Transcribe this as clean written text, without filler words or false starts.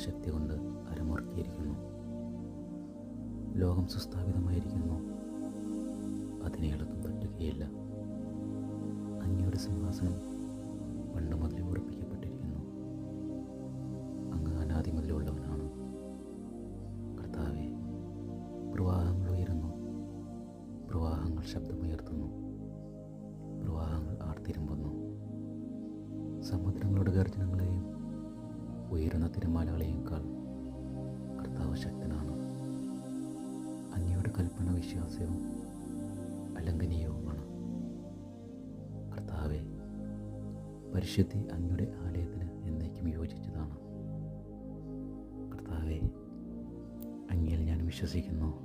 ശക്തി കൊണ്ട് അരമുറുക്കിയിരിക്കുന്നു. ലോകം സുസ്ഥാപിതമായിരിക്കുന്നു, അതിനെ ഇളക്കം തട്ടുകയില്ല. അങ്ങയുടെ സിംഹാസനം പണ്ട് മുതലേ ഉറപ്പിക്കപ്പെട്ടിരിക്കുന്നു. അങ്ങ് അനാദി മുതലുള്ളവനാണ്. കർത്താവേ, പ്രവാഹങ്ങൾ ഉയരുന്നു, പ്രവാഹങ്ങൾ ശബ്ദമുയർത്തുന്നു, പ്രവാഹങ്ങൾ ആർത്തിരമ്പുന്നു. സമുദ്രങ്ങളുടെ ഗർജനങ്ങളെയും ഉയരുന്ന തിരമാലകളെയേക്കാൾ കർത്താവ് ശക്തനാണ്. അങ്ങയുടെ കൽപ്പന വിശ്വാസ്യവും അലംഘനീയവുമാണ്. കർത്താവെ, പരിശുദ്ധി അങ്ങയുടെ ആലയത്തിന് എന്നേക്കും യോജിച്ചതാണ്. കർത്താവെ, അങ്ങയിൽ ഞാൻ വിശ്വസിക്കുന്നു.